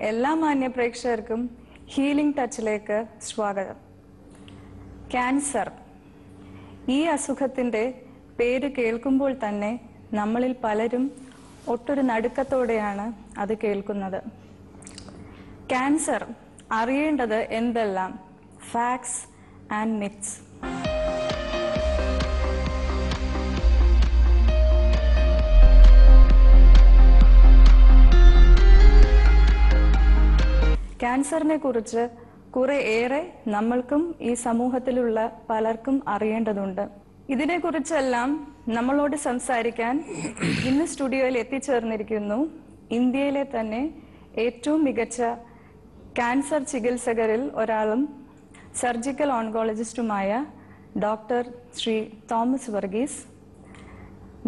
എല്ലാ മാന്യ പ്രേക്ഷകർക്കും ഹീലിംഗ് ടച്ചിലേക്ക് സ്വാഗതം. ക്യാൻസർ, ഈ അസുഖത്തിന്റെ പേര് കേൾക്കുമ്പോൾ തന്നെ നമ്മളിൽ പലരും ഒട്ടൊരു നടുക്കത്തോടെയാണ് അത് കേൾക്കുന്നത്. ക്യാൻസർ അറിയേണ്ടത് എന്തെല്ലാം? Facts and myths. ക്യാൻസറിനെ കുറിച്ച് ഏറെ നമ്മൾക്കും ഈ സമൂഹത്തിലുള്ള പലർക്കും അറിയേണ്ടതുണ്ട്. ഇതിനെക്കുറിച്ചെല്ലാം നമ്മളോട് സംസാരിക്കാൻ ഇന്ന് സ്റ്റുഡിയോയിൽ എത്തിച്ചേർന്നിരിക്കുന്നു ഇന്ത്യയിലെ തന്നെ ഏറ്റവും മികച്ച ക്യാൻസർ ചികിത്സകരിൽ ഒരാളും സർജിക്കൽ ഓൺകോളജിസ്റ്റുമായ ഡോക്ടർ ശ്രീ തോമസ് വർഗീസ്.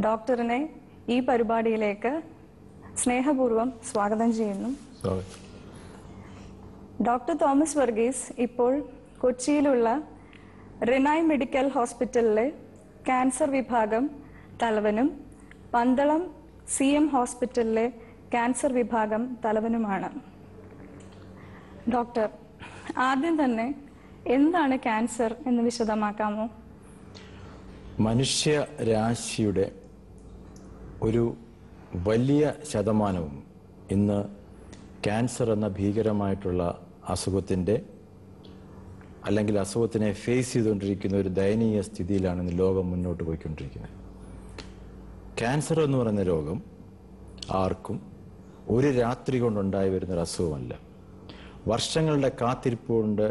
ഡോക്ടറിനെ ഈ പരിപാടിയിലേക്ക് സ്നേഹപൂർവ്വം സ്വാഗതം ചെയ്യുന്നു. ഡോക്ടർ തോമസ് വർഗീസ് ഇപ്പോൾ കൊച്ചിയിലുള്ള റിനായ് മെഡിക്കൽ ഹോസ്പിറ്റലിലെ ക്യാൻസർ വിഭാഗം തലവനും പന്തളം CM ഹോസ്പിറ്റലിലെ ക്യാൻസർ വിഭാഗം തലവനുമാണ്. ഡോക്ടർ, ആദ്യം തന്നെ എന്താണ് ക്യാൻസർ എന്ന് വിശദമാക്കാമോ? മനുഷ്യരാശിയുടെ ഒരു വലിയ ശതമാനവും ഇന്ന് ക്യാൻസർ എന്ന ഭീകരമായിട്ടുള്ള അസുഖത്തിൻ്റെ അല്ലെങ്കിൽ അസുഖത്തിനെ ഫേസ് ചെയ്തുകൊണ്ടിരിക്കുന്ന ഒരു ദയനീയ സ്ഥിതിയിലാണ് ഇന്ന് ലോകം മുന്നോട്ട് പോയിക്കൊണ്ടിരിക്കുന്നത്. ക്യാൻസർ എന്ന് പറയുന്ന രോഗം ആർക്കും ഒരു രാത്രി കൊണ്ടുണ്ടായി വരുന്നൊരു അസുഖമല്ല. വർഷങ്ങളുടെ കാത്തിരിപ്പ് കൊണ്ട്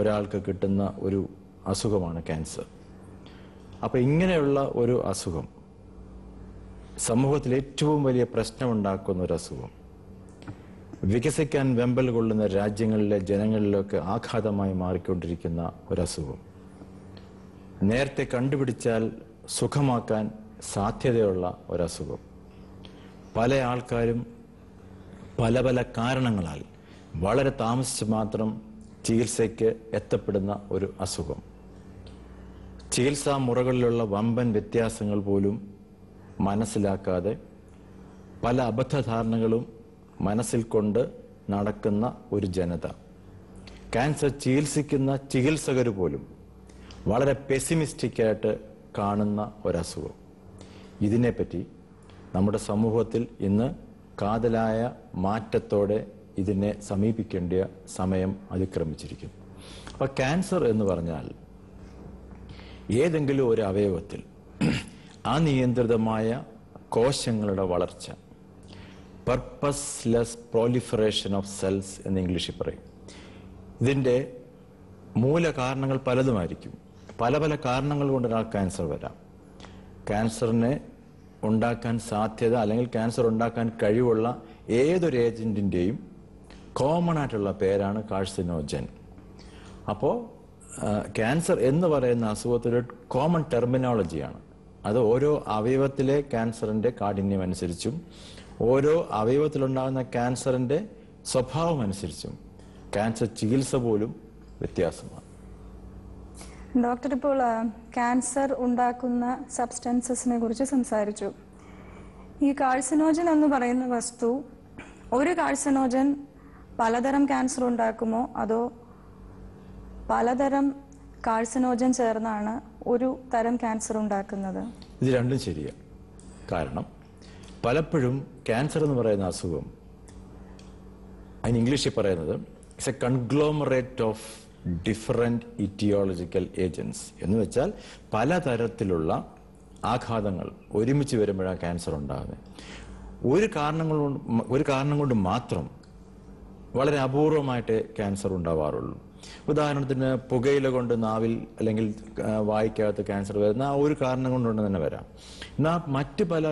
ഒരാൾക്ക് കിട്ടുന്ന ഒരു അസുഖമാണ് ക്യാൻസർ. അപ്പം ഇങ്ങനെയുള്ള ഒരു അസുഖം സമൂഹത്തിൽ ഏറ്റവും വലിയ പ്രശ്നമുണ്ടാക്കുന്ന ഒരു അസുഖം, വികസിക്കാൻ വെമ്പൽ കൊള്ളുന്ന രാജ്യങ്ങളിലെ ജനങ്ങളിലൊക്കെ ആഘാതമായി മാറിക്കൊണ്ടിരിക്കുന്ന ഒരസുഖം, നേരത്തെ കണ്ടുപിടിച്ചാൽ സുഖമാക്കാൻ സാധ്യതയുള്ള ഒരസുഖം, പല ആൾക്കാരും പല പല കാരണങ്ങളാൽ വളരെ താമസിച്ച് മാത്രം ചികിത്സയ്ക്ക് എത്തപ്പെടുന്ന ഒരു അസുഖം, ചികിത്സാ മുറകളിലുള്ള വമ്പൻ വ്യത്യാസങ്ങൾ പോലും മനസ്സിലാക്കാതെ പല അബദ്ധധാരണകളും മനസ്സിൽ കൊണ്ട് നടക്കുന്ന ഒരു ജനത, ക്യാൻസർ ചികിത്സിക്കുന്ന ചികിത്സകർ പോലും വളരെ പെസിമിസ്റ്റിക്കായിട്ട് കാണുന്ന ഒരസുഖം. ഇതിനെപ്പറ്റി നമ്മുടെ സമൂഹത്തിൽ ഇന്ന് കാതലായ മാറ്റത്തോടെ ഇതിനെ സമീപിക്കേണ്ട സമയം അതിക്രമിച്ചിരിക്കുന്നു. അപ്പോൾ ക്യാൻസർ എന്ന് പറഞ്ഞാൽ ഏതെങ്കിലും ഒരു അവയവത്തിൽ അനിയന്ത്രിതമായ കോശങ്ങളുടെ വളർച്ച, പർപ്പസ്ലെസ് പ്രോലിഫറേഷൻ ഓഫ് സെൽസ് എന്ന് ഇംഗ്ലീഷിൽ പറയും. ഇതിൻ്റെ മൂല കാരണങ്ങൾ പലതുമായിരിക്കും. പല പല കാരണങ്ങൾ കൊണ്ട് ഒരാൾ ക്യാൻസർ വരാം. ക്യാൻസറിനെ ഉണ്ടാക്കാൻ സാധ്യത അല്ലെങ്കിൽ ക്യാൻസർ ഉണ്ടാക്കാൻ കഴിവുള്ള ഏതൊരു ഏജൻറ്റിൻ്റെയും കോമൺ ആയിട്ടുള്ള പേരാണ് കാർസിനോജൻ. അപ്പോൾ ക്യാൻസർ എന്ന് പറയുന്ന അസുഖത്തിൻ്റെ കോമൺ ടെർമിനോളജിയാണ്. അത് ഓരോ അവയവത്തിലെ ക്യാൻസറിൻ്റെ കാഠിന്യം അനുസരിച്ചും ഓരോ അവയവത്തിലുണ്ടാകുന്ന ക്യാൻസറിൻ്റെ സ്വഭാവം അനുസരിച്ചും ക്യാൻസർ ചികിത്സ പോലും വ്യത്യാസമാണ്. ഡോക്ടർ, ഇപ്പോൾ ക്യാൻസർ ഉണ്ടാക്കുന്ന സബ്സ്റ്റൻസസിനെ കുറിച്ച് സംസാരിച്ചു. ഈ കാർസിനോജൻ എന്ന് പറയുന്ന വസ്തു, ഒരു കാർസിനോജൻ പലതരം ക്യാൻസർ ഉണ്ടാക്കുമോ അതോ പലതരം കാർസിനോജൻ ചേർന്നാണ് ഒരു തരം ക്യാൻസർ ഉണ്ടാക്കുന്നത്? ഇത് രണ്ടും ശരിയാണ്. കാരണം പലപ്പോഴും ക്യാൻസർ എന്ന് പറയുന്ന അസുഖം, അതിന് ഇംഗ്ലീഷിൽ പറയുന്നത് it's a conglomerate of different aetiological agents എന്ന് വെച്ചാൽ പലതരത്തിലുള്ള ആഘാതങ്ങൾ ഒരുമിച്ച് വരുമ്പോഴാണ് ക്യാൻസർ ഉണ്ടാകുന്നത്. ഒരു കാരണം കൊണ്ട് മാത്രം വളരെ അപൂർവമായിട്ട് ക്യാൻസർ ഉണ്ടാവാറുള്ളൂ. ഉദാഹരണത്തിന് പുകയില കൊണ്ട് നാവിൽ അല്ലെങ്കിൽ വായ്ക്കകത്ത് ക്യാൻസർ വരുന്ന ആ ഒരു കാരണം കൊണ്ടുകൊണ്ട് തന്നെ വരാം. എന്നാൽ മറ്റ് പല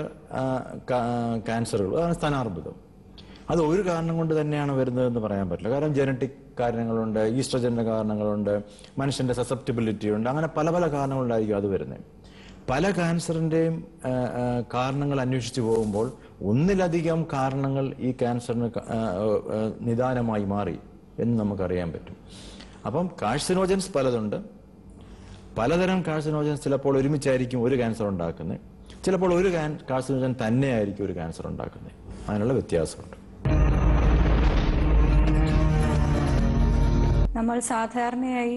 ക്യാൻസറുകൾ, അതാണ് സ്ഥാനാർബുദം, അത് ഒരു കാരണം കൊണ്ട് തന്നെയാണ് വരുന്നതെന്ന് പറയാൻ പറ്റില്ല. കാരണം ജനറ്റിക് കാരണങ്ങളുണ്ട്, ഈസ്ട്രജന്റെ കാരണങ്ങളുണ്ട്, മനുഷ്യന്റെ സസെപ്റ്റിബിലിറ്റി ഉണ്ട്, അങ്ങനെ പല പല കാരണങ്ങളുണ്ടായിരിക്കും അത് വരുന്നത്. പല ക്യാൻസറിൻ്റെയും കാരണങ്ങൾ അന്വേഷിച്ചു പോകുമ്പോൾ ഒന്നിലധികം കാരണങ്ങൾ ഈ ക്യാൻസറിന് നിദാനമായി മാറി എന്ന് നമുക്കറിയാൻ പറ്റും. അപ്പം കാർസിനോജൻസ് പലതുണ്ട്. പലതരം കാർസിനോജൻസ് ചിലപ്പോൾ ഒരുമിച്ചായിരിക്കും ഒരു ക്യാൻസർ ഉണ്ടാക്കുന്നത്, ചിലപ്പോൾ ഒരു കാർസിനോജൻ തന്നെയായിരിക്കും ഒരു ക്യാൻസർ ഉണ്ടാക്കുന്നത്. അതിനുള്ള വ്യത്യാസമുണ്ട്. നമ്മൾ സാധാരണയായി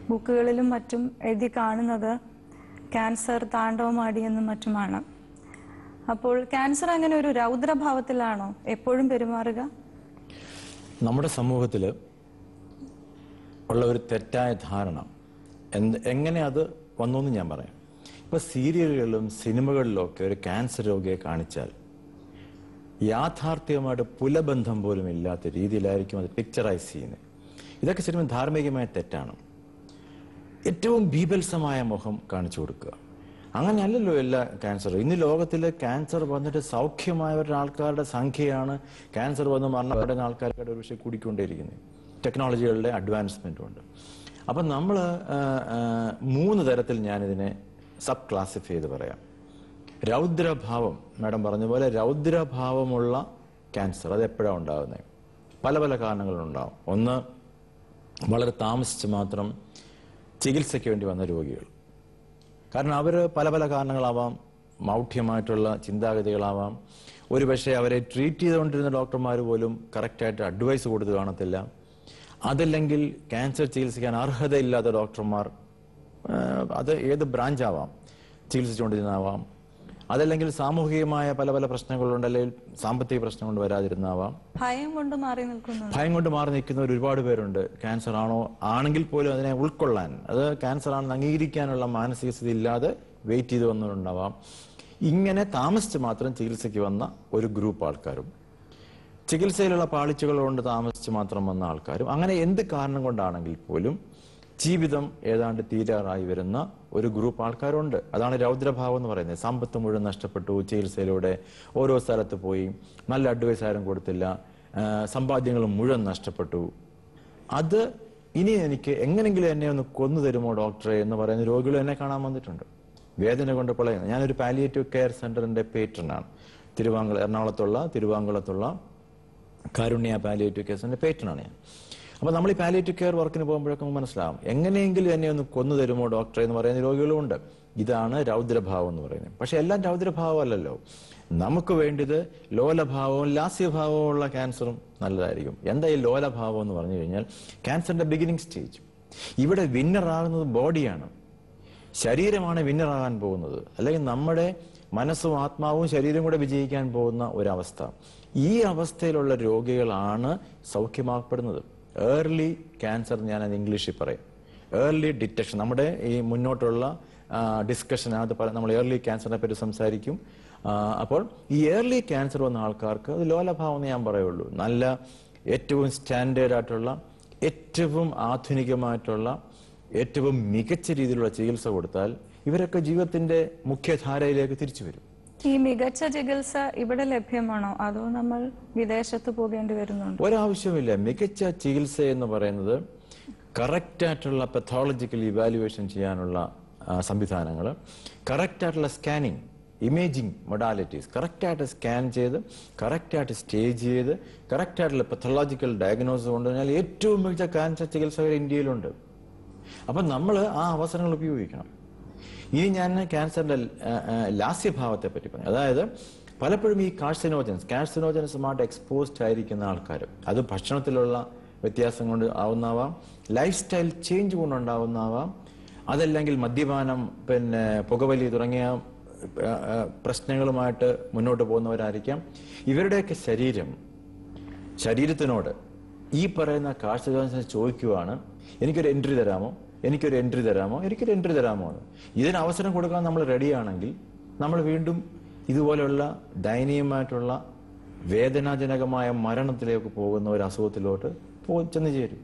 ബുക്കുകളിലും മറ്റും എഴുതി കാണുന്നത് ക്യാൻസർ താണ്ഡവമാടിയെന്നും മറ്റുമാണ്. അപ്പോൾ ക്യാൻസർ അങ്ങനെ ഒരു രൗദ്രഭാവത്തിലാണോ എപ്പോഴും പെരുമാറുക? നമ്മുടെ സമൂഹത്തിൽ ഉള്ള ഒരു തെറ്റായ ധാരണ എങ്ങനെ അത് വന്നു എന്ന് ഞാൻ പറയാം. ഇപ്പൊ സീരിയലുകളിലും സിനിമകളിലും ഒക്കെ ഒരു ക്യാൻസർ രോഗിയെ കാണിച്ചാൽ യാഥാർത്ഥ്യമായിട്ട് പുലബന്ധം പോലും ഇല്ലാത്ത രീതിയിലായിരിക്കും അത് പിക്ചറൈസ് ചെയ്യുന്നത്. ഇതൊക്കെ ശരിക്കും ധാർമ്മികമായ തെറ്റാണ്. ഏറ്റവും ബീഭത്സമായ മുഖം കാണിച്ചു കൊടുക്കുക, അങ്ങനെയല്ലല്ലോ എല്ലാ ക്യാൻസറും. ഇന്ന് ലോകത്തിൽ ക്യാൻസർ വന്നിട്ട് സൗഖ്യമായവരുടെ ആൾക്കാരുടെ സംഖ്യയാണ് ക്യാൻസർ വന്ന് മരണപ്പെടുന്ന ആൾക്കാരുടെ ഒരു വിഷയം കൂടിക്കൊണ്ടേയിരിക്കുന്നത്. ടെക്നോളജികളുടെ അഡ്വാൻസ്മെന്റ് ഉണ്ട്. അപ്പം നമ്മൾ 3 തരത്തിൽ ഞാനിതിനെ സബ് ക്ലാസിഫൈ ചെയ്ത് പറയാം. രൗദ്രഭാവം, മാഡം പറഞ്ഞ പോലെ രൗദ്രഭാവമുള്ള ക്യാൻസർ അത് എപ്പോഴാണ് ഉണ്ടാകുന്നത്? പല പല കാരണങ്ങളുണ്ടാവും. ഒന്ന്, വളരെ താമസിച്ച് മാത്രം ചികിത്സയ്ക്ക് വേണ്ടി വന്ന രോഗികൾ. കാരണം അവർ പല പല കാരണങ്ങളാവാം, മൗഢ്യമായിട്ടുള്ള ചിന്താഗതികളാവാം, ഒരുപക്ഷെ അവരെ ട്രീറ്റ് ചെയ്തുകൊണ്ടിരുന്ന ഡോക്ടർമാർ പോലും കറക്റ്റായിട്ട് അഡ്വൈസ് കൊടുത്ത് കാണത്തില്ല. അതല്ലെങ്കിൽ ക്യാൻസർ ചികിത്സിക്കാൻ അർഹതയില്ലാത്ത ഡോക്ടർമാർ, അത് ഏത് ബ്രാഞ്ചാവാം, ചികിത്സിച്ചുകൊണ്ടിരുന്നാവാം. അതല്ലെങ്കിൽ സാമൂഹികമായ പല പല പ്രശ്നങ്ങളുണ്ട്, അല്ലെങ്കിൽ സാമ്പത്തിക പ്രശ്നം കൊണ്ട് വരാതിരുന്നാവാം. ഭയം കൊണ്ട് മാറി നിൽക്കുന്നവർ ഒരുപാട് പേരുണ്ട്. ക്യാൻസർ ആണെങ്കിൽ പോലും അതിനെ ഉൾക്കൊള്ളാൻ, അത് ക്യാൻസർ ആണെന്ന് അംഗീകരിക്കാനുള്ള മാനസിക സ്ഥിതി ഇല്ലാതെ വെയിറ്റ് ചെയ്ത് വന്നവരുണ്ടാവാം. ഇങ്ങനെ താമസിച്ച് മാത്രം ചികിത്സയ്ക്ക് വന്ന ഒരു ഗ്രൂപ്പ് ആൾക്കാരും, ചികിത്സയിലുള്ള പാളിച്ചകൾ കൊണ്ട് താമസിച്ച് മാത്രം വന്ന ആൾക്കാരും, അങ്ങനെ എന്ത് കാരണം കൊണ്ടാണെങ്കിൽ പോലും ജീവിതം ഏതാണ്ട് തീരാറായി വരുന്ന ഒരു ഗ്രൂപ്പ് ആൾക്കാരുണ്ട്. അതാണ് രൗദ്രഭാവം എന്ന് പറയുന്നത്. സമ്പത്ത് മുഴുവൻ നഷ്ടപ്പെട്ടു ചികിത്സയിലൂടെ, ഓരോ സ്ഥലത്ത് പോയി, നല്ല അഡ്വൈസ് ആരും കൊടുത്തില്ല, സമ്പാദ്യങ്ങൾ മുഴുവൻ നഷ്ടപ്പെട്ടു. അത് ഇനി എനിക്ക് എങ്ങനെങ്കിലും എന്നെ ഒന്ന് കൊന്നു തരുമോ ഡോക്ടറെ എന്ന് പറയുന്ന രോഗികൾ എന്നെ കാണാൻ വന്നിട്ടുണ്ട്. വേദന കൊണ്ട് പൊളയുന്നത്. ഞാനൊരു പാലിയേറ്റീവ് കെയർ സെന്ററിന്റെ പേട്രനാണ്. തിരുവാങ്കുളത്തുള്ള കാരുണ്യ പാലിയേറ്റീവ് കെയർ സെന്ററിന്റെ പേട്രനാണ് ഞാൻ. അപ്പൊ നമ്മൾ ഈ പാലിയേറ്റീവ് കെയർ വർക്കിന് പോകുമ്പോഴൊക്കെ മനസ്സിലാവും, എങ്ങനെയെങ്കിലും എന്നെ ഒന്ന് കൊന്നു തരുമോ ഡോക്ടറെ എന്ന് പറയുന്ന രോഗികളുമുണ്ട്. ഇതാണ് രൗദ്രഭാവം എന്ന് പറയുന്നത്. പക്ഷെ എല്ലാം രൗദ്രഭാവം അല്ലല്ലോ. നമുക്ക് വേണ്ടത് ലോലഭാവവും ലാസ്യഭാവവും ഉള്ള ക്യാൻസറും നല്ലതായിരിക്കും. എന്താ ഈ ലോലഭാവം എന്ന് പറഞ്ഞു കഴിഞ്ഞാൽ ക്യാൻസറിന്റെ ബിഗിനിങ് സ്റ്റേജ്. ഇവിടെ വിന്നറാകുന്നത് ബോഡിയാണ്, ശരീരമാണ് വിന്നറാകാൻ പോകുന്നത്. അല്ലെങ്കിൽ നമ്മുടെ മനസ്സും ആത്മാവും ശരീരം കൂടെ വിജയിക്കാൻ പോകുന്ന ഒരവസ്ഥ. ഈ അവസ്ഥയിലുള്ള രോഗികളാണ് സൗഖ്യമാക്കപ്പെടുന്നത്. ഏർലി ക്യാൻസർ, ഞാനത് ഇംഗ്ലീഷിൽ പറയും, ഏർലി ഡിറ്റക്ഷൻ. നമ്മുടെ ഈ മുന്നോട്ടുള്ള ഡിസ്കഷനകത്ത് നമ്മൾ ഏർലി ക്യാൻസറിനെ പറ്റി സംസാരിക്കും. അപ്പോൾ ഈ ഏർലി ക്യാൻസർ വന്ന ആൾക്കാർക്ക് അത് ലോലഭാവം എന്ന് ഞാൻ പറയുള്ളൂ. നല്ല ഏറ്റവും സ്റ്റാൻഡേർഡ് ആയിട്ടുള്ള, ഏറ്റവും ആധുനികമായിട്ടുള്ള, ഏറ്റവും മികച്ച രീതിയിലുള്ള ചികിത്സ കൊടുത്താൽ ഇവരൊക്കെ ജീവിതത്തിന്റെ മുഖ്യധാരയിലേക്ക് തിരിച്ചു വരും. ഈ മികച്ച ചികിത്സ ഇവിടെ ലഭ്യമാണോ, അതോ നമ്മൾ വിദേശത്ത് പോകേണ്ടി വരുന്നുണ്ടോ? ഒരാവശ്യമില്ല. മികച്ച ചികിത്സ എന്ന് പറയുന്നത് കറക്റ്റായിട്ടുള്ള പത്തോളജിക്കൽ ഇവാലുവേഷൻ ചെയ്യാനുള്ള സംവിധാനങ്ങൾ, കറക്റ്റായിട്ടുള്ള സ്കാനിങ്, ഇമേജിംഗ് മൊഡാലിറ്റീസ്, കറക്റ്റായിട്ട് സ്കാൻ ചെയ്ത് കറക്റ്റായിട്ട് സ്റ്റേജ് ചെയ്ത് കറക്റ്റായിട്ടുള്ള പത്തോളജിക്കൽ ഡയഗ്നോസിസ് കൊണ്ടുവന്നാൽ ഏറ്റവും മികച്ച ക്യാൻസർ ചികിത്സകർ ഇന്ത്യയിലുണ്ട്. അപ്പം നമ്മൾ ആ അവസരങ്ങൾ ഉപയോഗിക്കണം. ഇനി ഞാൻ ക്യാൻസറിന്റെ ലാസ്യഭാവത്തെ പറ്റി പറഞ്ഞു. അതായത് പലപ്പോഴും ഈ കാർസിനോജൻസുമായിട്ട് എക്സ്പോസ്ഡ് ആയിരിക്കുന്ന ആൾക്കാർ, അത് ഭക്ഷണത്തിലുള്ള വ്യത്യാസം കൊണ്ട് ആവുന്നതാവാം, ലൈഫ് സ്റ്റൈൽ ചേഞ്ച് കൊണ്ടുണ്ടാവുന്നതാവാം, അതല്ലെങ്കിൽ മദ്യപാനം, പുകവലി തുടങ്ങിയ പ്രശ്നങ്ങളുമായിട്ട് മുന്നോട്ട് പോകുന്നവരായിരിക്കാം. ഇവരുടെയൊക്കെ ശരീരത്തിനോട് ഈ പറയുന്ന കാർസിനോജൻസ് ചോദിക്കുവാണ്, എനിക്കൊരു എൻട്രി തരാമോ എന്ന്. ഇതിന് അവസരം കൊടുക്കാൻ നമ്മൾ റെഡിയാണെങ്കിൽ നമ്മൾ വീണ്ടും ഇതുപോലെയുള്ള ദയനീയമായിട്ടുള്ള വേദനാജനകമായ മരണത്തിലേക്ക് പോകുന്ന ഒരു അസുഖത്തിലോട്ട് ചെന്ന് ചേരും.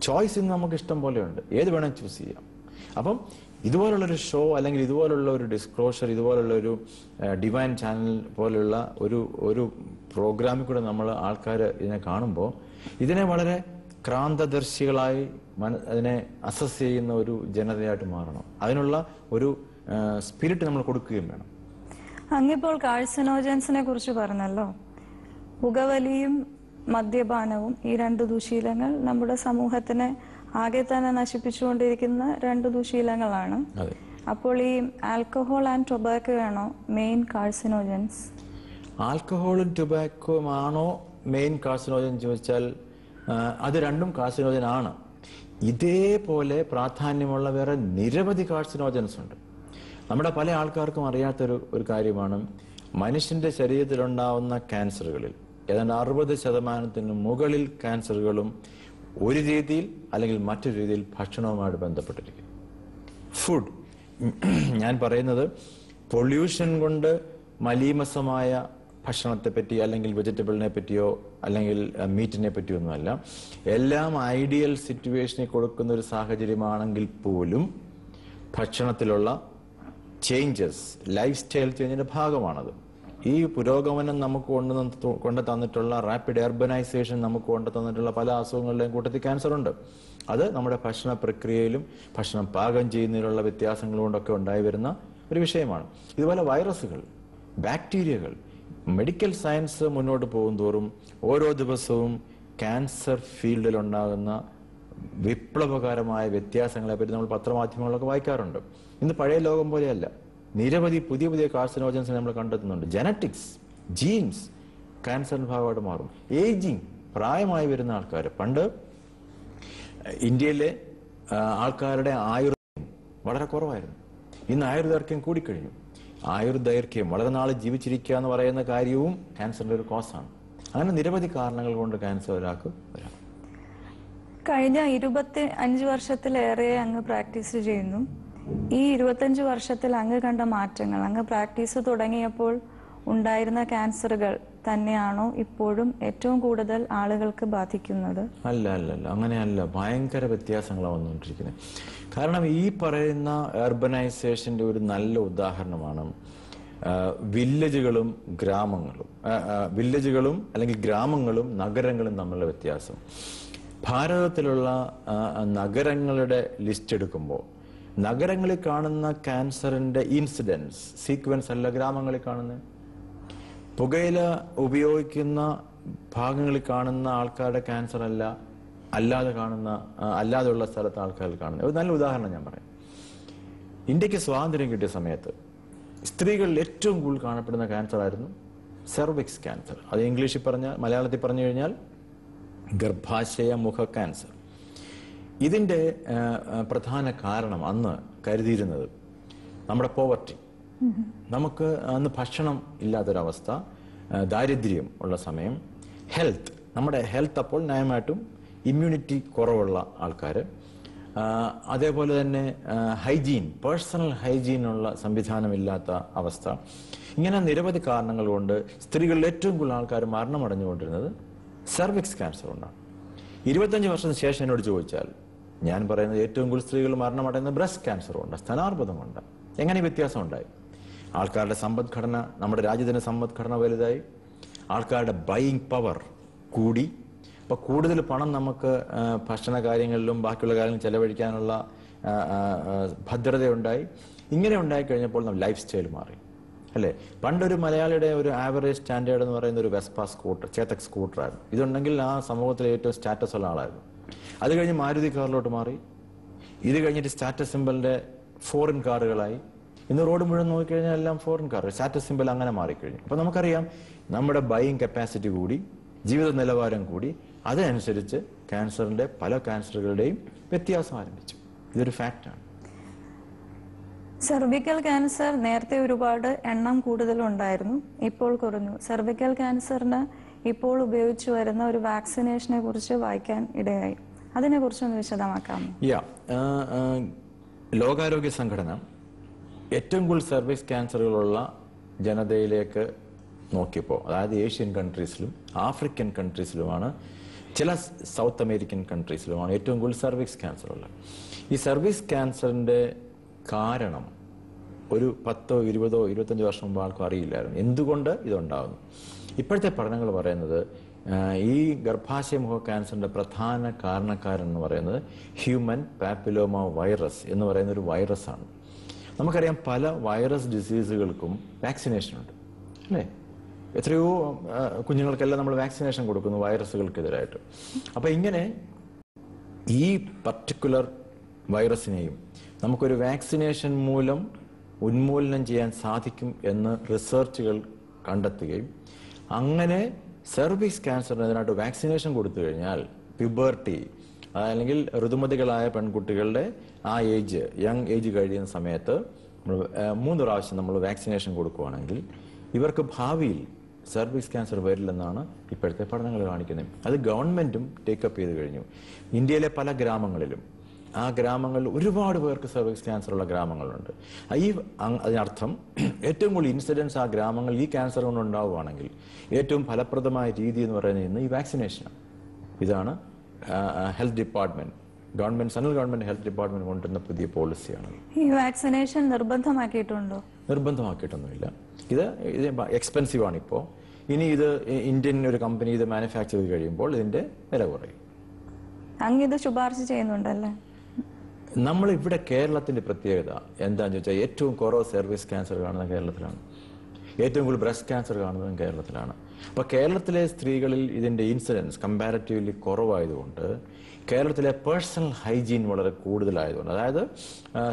ചോയ്സ് ഇന്ന് നമുക്ക് ഇഷ്ടം പോലെയുണ്ട്, ഏത് വേണം ചൂസ് ചെയ്യാം. അപ്പം ഇതുപോലുള്ളൊരു ഷോ, അല്ലെങ്കിൽ ഇതുപോലുള്ള ഒരു ഡിസ്ക്ലോഷർ, ഇതുപോലുള്ള ഒരു ഡിവൈൻ ചാനൽ പോലുള്ള ഒരു പ്രോഗ്രാമിൽ കൂടെ നമ്മൾ ആൾക്കാർ ഇതിനെ കാണുമ്പോൾ ഇതിനെ വളരെ ക്രാന്തദർശികളായി അതിനെ അസസ് ചെയ്യുന്ന ഒരു ജനതയായിട്ട് മാറണം. അതിനുള്ള ഒരു സ്പിരിറ്റ് നമ്മൾ കൊടുക്കുകയും വേണം. അങ്ങിപ്പോൾ കാർസിനോജൻസിനെ കുറിച്ച് പറഞ്ഞല്ലോ. പുകവലിയും മദ്യപാനവും, ഈ 2 ദുശീലങ്ങൾ നമ്മുടെ സമൂഹത്തിനെ ആകെ തന്നെ നശിപ്പിച്ചുകൊണ്ടിരിക്കുന്ന 2 ദുശീലങ്ങളാണ്. അപ്പോൾ ഈ ആൽക്കഹോൾ ആൻഡ് ടൊബാക്കോ ആണോ മെയിൻ കാർസിനോജൻസ്? ആൽക്കഹോളും ടൊബാക്കോയും ആണോ മെയിൻ കാർസിനോജൻ ചോദിച്ചാൽ അത് രണ്ടും കാർസിനോജൻ ആണ്. ഇതേപോലെ പ്രാധാന്യമുള്ള വേറെ നിരവധി കാർസിനോജൻസ് ഉണ്ട്. നമ്മുടെ പല ആൾക്കാർക്കും അറിയാത്തൊരു കാര്യമാണ്, മനുഷ്യന്റെ ശരീരത്തിലുണ്ടാവുന്ന ക്യാൻസറുകളിൽ ഏതാണ്ട് 60% മുകളിൽ ക്യാൻസറുകളും ഒരു രീതിയിൽ അല്ലെങ്കിൽ മറ്റൊരു രീതിയിൽ ഭക്ഷണവുമായിട്ട് ബന്ധപ്പെട്ടിരിക്കും. ഫുഡ്, ഞാൻ പറയുന്നത് പൊല്യൂഷൻ കൊണ്ട് മലീമസമായ ഭക്ഷണത്തെ പറ്റി അല്ലെങ്കിൽ വെജിറ്റബിളിനെ പറ്റിയോ അല്ലെങ്കിൽ മീറ്റിനെ പറ്റിയോ ഒന്നുമല്ല. എല്ലാം ഐഡിയൽ സിറ്റുവേഷനിൽ കൊടുക്കുന്ന ഒരു സാഹചര്യമാണെങ്കിൽ പോലും ഭക്ഷണത്തിലുള്ള ചേഞ്ചസ്, ലൈഫ് സ്റ്റൈൽ ചേഞ്ചിന്റെ ഭാഗമാണത്. ഈ പുരോഗമനം നമുക്ക് കൊണ്ട് തന്നിട്ടുള്ള റാപ്പിഡ് അർബനൈസേഷൻ നമുക്ക് കൊണ്ട് തന്നിട്ടുള്ള പല അസുഖങ്ങളുടെയും കൂട്ടത്തിൽ ക്യാൻസർ ഉണ്ട്. അത് നമ്മുടെ ഭക്ഷണ പ്രക്രിയയിലും ഭക്ഷണം പാകം ചെയ്യുന്നതിലുള്ള വ്യത്യാസങ്ങൾ കൊണ്ടൊക്കെ ഉണ്ടായി വരുന്ന ഒരു വിഷയമാണ്. ഇതുപോലെ വൈറസുകൾ, ബാക്ടീരിയകൾ, മെഡിക്കൽ സയൻസ് മുന്നോട്ട് പോകുന്തോറും ഓരോ ദിവസവും ക്യാൻസർ ഫീൽഡിൽ ഉണ്ടാകുന്ന വിപ്ലവകരമായ വ്യത്യാസങ്ങളെ പറ്റി നമ്മൾ പത്രമാധ്യമങ്ങളൊക്കെ വായിക്കാറുണ്ട്. ഇന്ന് പഴയ ലോകം പോലെയല്ല. നിരവധി പുതിയ പുതിയ കാർസിനോജൻസ് നമ്മൾ കണ്ടെത്തുന്നുണ്ട്. ജനറ്റിക്സ്, ജീൻസ് ക്യാൻസറിന്റെ ഭാഗമായിട്ട് മാറും. ഏജിങ്, പ്രായമായി വരുന്ന ആൾക്കാർ. പണ്ട് ഇന്ത്യയിലെ ആൾക്കാരുടെ ആയുർദൈർഘ്യം വളരെ കുറവായിരുന്നു. ഇന്ന് ആയുർദൈർഘ്യം കൂടിക്കഴിഞ്ഞു. ആയുർദൈർഘ്യം, വളരെ നാൾ ജീവിച്ചിരിക്കുക എന്ന് പറയുന്ന കാര്യവും ക്യാൻസറിന്റെ ഒരു കോസാണ്. അങ്ങനെ നിരവധി കാരണങ്ങൾ കൊണ്ട് ക്യാൻസർ ഒരാൾക്ക് വരാം. കഴിഞ്ഞ 25 വർഷത്തിലേറെ അങ്ങ് പ്രാക്ടീസ് ചെയ്യുന്നു. ഈ 25 വർഷത്തിൽ അങ്ങ് കണ്ട മാറ്റങ്ങൾ, അങ്ങ് പ്രാക്ടീസ് തുടങ്ങിയപ്പോൾ ഉണ്ടായിരുന്ന ക്യാൻസറുകൾ തന്നെയാണോ ഇപ്പോഴും ഏറ്റവും കൂടുതൽ ആളുകൾക്ക് ബാധിക്കുന്നത്? അല്ല, അങ്ങനെയല്ല. ഭയങ്കര വ്യത്യാസങ്ങളാണ് വന്നുകൊണ്ടിരിക്കുന്നത്. കാരണം ഈ പറയുന്ന അർബനൈസേഷന്റെ ഒരു നല്ല ഉദാഹരണമാണ് വില്ലേജുകളും അല്ലെങ്കിൽ ഗ്രാമങ്ങളും നഗരങ്ങളും തമ്മിലുള്ള വ്യത്യാസം. ഭാരതത്തിലുള്ള നഗരങ്ങളുടെ ലിസ്റ്റ് എടുക്കുമ്പോൾ നഗരങ്ങളിൽ കാണുന്ന ക്യാൻസറിന്റെ ഇൻസിഡൻസ് സീക്വൻസ് അല്ല ഗ്രാമങ്ങളിൽ കാണുന്നത്. പുകയില ഉപയോഗിക്കുന്ന ഭാഗങ്ങളിൽ കാണുന്ന ആൾക്കാരുടെ ക്യാൻസർ അല്ല അല്ലാതെയുള്ള സ്ഥലത്ത് ആൾക്കാർ കാണുന്നത്. ഒരു നല്ല ഉദാഹരണം ഞാൻ പറയാം. ഇന്ത്യക്ക് സ്വാതന്ത്ര്യം കിട്ടിയ സമയത്ത് സ്ത്രീകളിൽ ഏറ്റവും കൂടുതൽ കാണപ്പെടുന്ന ക്യാൻസർ ആയിരുന്നു സെർവിക്സ് ക്യാൻസർ. അത് ഇംഗ്ലീഷിൽ മലയാളത്തിൽ പറഞ്ഞു കഴിഞ്ഞാൽ ഗർഭാശയ മുഖ ക്യാൻസർ. ഇതിന്റെ പ്രധാന കാരണം അന്ന് കരുതിയിരുന്നത് നമ്മുടെ പോവർട്ടി, നമുക്ക് അന്ന് ഭക്ഷണം ഇല്ലാത്തൊരവസ്ഥ, ദാരിദ്ര്യം ഉള്ള സമയം, നമ്മുടെ ഹെൽത്ത് അപ്പോൾ ന്യായമായിട്ടും ഇമ്മ്യൂണിറ്റി കുറവുള്ള ആൾക്കാർ, അതേപോലെ തന്നെ പേഴ്സണൽ ഹൈജീനുള്ള സംവിധാനമില്ലാത്ത അവസ്ഥ, ഇങ്ങനെ നിരവധി കാരണങ്ങൾ കൊണ്ട് സ്ത്രീകളിൽ ഏറ്റവും കൂടുതൽ ആൾക്കാർ മരണമടഞ്ഞുകൊണ്ടിരുന്നത് സെർവിക്സ് ക്യാൻസർ കൊണ്ടാണ്. 25 വർഷത്തിന് ശേഷം എന്നോട് ചോദിച്ചാൽ ഞാൻ പറയുന്നത് ഏറ്റവും കൂടുതൽ സ്ത്രീകൾ മരണമടയുന്നത് ബ്രസ്റ്റ് ക്യാൻസർ കൊണ്ട്, സ്തനാർബുദം കൊണ്ട്. എങ്ങനെ വ്യത്യാസം ഉണ്ടായി? ആൾക്കാരുടെ സമ്പദ്ഘടന, നമ്മുടെ രാജ്യത്തിന്റെ സമ്പദ്ഘടന വലുതായി, ആൾക്കാരുടെ ബൈയിങ് പവർ കൂടി. അപ്പൊ കൂടുതൽ പണം നമുക്ക് ഭക്ഷണ കാര്യങ്ങളിലും ബാക്കിയുള്ള കാര്യങ്ങളും ചെലവഴിക്കാനുള്ള ഭദ്രതയുണ്ടായി. ഇങ്ങനെ ഉണ്ടായിക്കഴിഞ്ഞപ്പോൾ ലൈഫ് സ്റ്റൈൽ മാറി, അല്ലേ? പണ്ടൊരു മലയാളിയുടെ ഒരു ആവറേജ് സ്റ്റാൻഡേർഡ് എന്ന് പറയുന്ന ഒരു വെസ്പ സ്കൂട്ടർ, ചേതക് സ്കൂട്ടറായിരുന്നു. ഇതുണ്ടെങ്കിൽ ആ സമൂഹത്തിലെ ഏറ്റവും സ്റ്റാറ്റസ് ഉള്ള ആളായിരുന്നു. അത് കഴിഞ്ഞ് മാരുതി കാറിലോട്ട് മാറി. ഇത് കഴിഞ്ഞിട്ട് സ്റ്റാറ്റസ് സിമ്പലിന്റെ ഫോറിൻ കാറുകളായി. ഇന്ന് റോഡ് മുഴുവൻ നോക്കിക്കഴിഞ്ഞാൽ എല്ലാം ഫോറിൻ കാർ, സ്റ്റാറ്റസ് സിമ്പൽ അങ്ങനെ മാറിക്കഴിഞ്ഞു. അപ്പൊ നമുക്കറിയാം നമ്മുടെ ബൈയിങ് കപ്പാസിറ്റി കൂടി, ജീവിത നിലവാരം കൂടി. അതനുസരിച്ച് പല ക്യാൻസറുകളുടെയും വ്യത്യാസം ആരംഭിച്ചു. ഇതൊരു ഫാക്റ്റാണ്. സെർവിക്കൽ ക്യാൻസർ നേരത്തെ ഒരുപാട് എണ്ണം കൂടുതലുണ്ടായിരുന്നു, ഇപ്പോൾ കുറഞ്ഞു. സെർവിക്കൽ ക്യാൻസറിന് ഇപ്പോൾ ഉപയോഗിച്ചു വരുന്ന ഒരു വാക്സിനേഷനെ കുറിച്ച് വായിക്കാൻ ഇടയായി. അതിനെ കുറിച്ചൊന്ന് വിശദമാക്കാമോ? ലോകാരോഗ്യ സംഘടന ഏറ്റവും കൂടുതൽ സെർവിക്സ് ക്യാൻസറുകളുള്ള ജനതയിലേക്ക് നോക്കിയപ്പോൾ, അതായത് ഏഷ്യൻ കൺട്രീസിലും ആഫ്രിക്കൻ കൺട്രീസിലുമാണ്, ചില സൗത്ത് അമേരിക്കൻ കൺട്രീസിലുമാണ് ഏറ്റവും കൂടുതൽ സെർവിക്സ് ക്യാൻസർ ഉള്ളത്. ഈ സെർവിക്സ് ക്യാൻസറിന്റെ കാരണം ഒരു 10, 20, 25 വർഷം മുമ്പ് ആൾക്കും അറിയില്ലായിരുന്നു എന്തുകൊണ്ട് ഇതുണ്ടാകുന്നു. ഇപ്പോഴത്തെ പഠനങ്ങൾ പറയുന്നത് ഈ ഗർഭാശയമുഖ ക്യാൻസറിന്റെ പ്രധാന കാരണക്കാരൻ എന്ന് പറയുന്നത് ഹ്യൂമൻ പാപ്പിലോമ വൈറസ് എന്ന് പറയുന്ന ഒരു വൈറസാണ്. നമുക്കറിയാം പല വൈറസ് ഡിസീസുകൾക്കും വാക്സിനേഷൻ ഉണ്ട്, അല്ലേ? എത്രയോ കുഞ്ഞുങ്ങൾക്കെല്ലാം നമ്മൾ വാക്സിനേഷൻ കൊടുക്കുന്നു വൈറസുകൾക്കെതിരായിട്ട്. അപ്പൊ ഇങ്ങനെ ഈ പർട്ടിക്കുലർ വൈറസിനെയും നമുക്കൊരു വാക്സിനേഷൻ മൂലം ഉന്മൂലനം ചെയ്യാൻ സാധിക്കും എന്ന് റിസർച്ചുകൾ കണ്ടെത്തുകയും അങ്ങനെ സെർവിക്സ് ക്യാൻസറിന് അതിനായിട്ട് വാക്സിനേഷൻ കൊടുത്തു കഴിഞ്ഞാൽ പ്യൂബർട്ടി, അല്ലെങ്കിൽ ഋതുമതികളായ പെൺകുട്ടികളുടെ ആ ഏജ്, യങ് ഏജ് കഴിയുന്ന സമയത്ത് 3 പ്രാവശ്യം നമ്മൾ വാക്സിനേഷൻ കൊടുക്കുകയാണെങ്കിൽ ഇവർക്ക് ഭാവിയിൽ സർവിക്സ് ക്യാൻസർ വരില്ലെന്നാണ് ഇപ്പോഴത്തെ പഠനങ്ങൾ കാണിക്കുന്നത്. അത് ഗവൺമെന്റും ടേക്കപ്പ് ചെയ്ത് കഴിഞ്ഞു. ഇന്ത്യയിലെ പല ഗ്രാമങ്ങളിലും, ആ ഗ്രാമങ്ങളിൽ ഒരുപാട് പേർക്ക് സർവിക്സ് ക്യാൻസർ ഉള്ള ഗ്രാമങ്ങളുണ്ട്. അതിനർത്ഥം ഏറ്റവും കൂടുതൽ ഇൻസിഡൻസ് ആ ഗ്രാമങ്ങളിൽ ഈ ക്യാൻസർ കൊണ്ട് ഉണ്ടാവുകയാണെങ്കിൽ ഏറ്റവും ഫലപ്രദമായ രീതി എന്ന് പറയുന്നത് ഇന്ന് ഈ വാക്സിനേഷനാണ്. ഇതാണ് health department, central government health department കൊണ്ടുവരുന്ന പുതിയ പോളിസിയാണ്. ഈ വാക്സിനേഷൻ നിർബന്ധമാക്കിയിട്ടുണ്ടോ? നിർബന്ധമാക്കിയിട്ടൊന്നുമില്ല. ഇത് എക്സ്പെൻസീവ് ആണ് ഇപ്പോൾ. ഇനി ഇത് ഇന്ത്യൻ ഒരു കമ്പനി ഇത് മാനുഫാക്ചർ ചെയ്ത് കഴിയുമ്പോൾ ഇതിന്റെ വില കുറയും. അങ്ങ് ഇത് ശുപാർശ ചെയ്യുന്നുണ്ടല്ലേ? നമ്മൾ ഇവിടെ കേരളത്തിന്റെ പ്രത്യേകത എന്താണെന്ന് ചോദിച്ചാൽ ഏറ്റവും കുറവ് സർവീസ് ക്യാൻസർ കാണുന്നത് കേരളത്തിലാണ്. ഏറ്റവും കൂടുതൽ ബ്രസ്റ്റ് ക്യാൻസർ കാണുന്നതും കേരളത്തിലാണ്. അപ്പോൾ കേരളത്തിലെ സ്ത്രീകളിൽ ഇതിന്റെ ഇൻസിഡൻസ് കമ്പാരിറ്റീവ്ലി കുറവായതുകൊണ്ട്, കേരളത്തിലെ പേഴ്സണൽ ഹൈജീൻ വളരെ കൂടുതലായതുകൊണ്ട്, അതായത്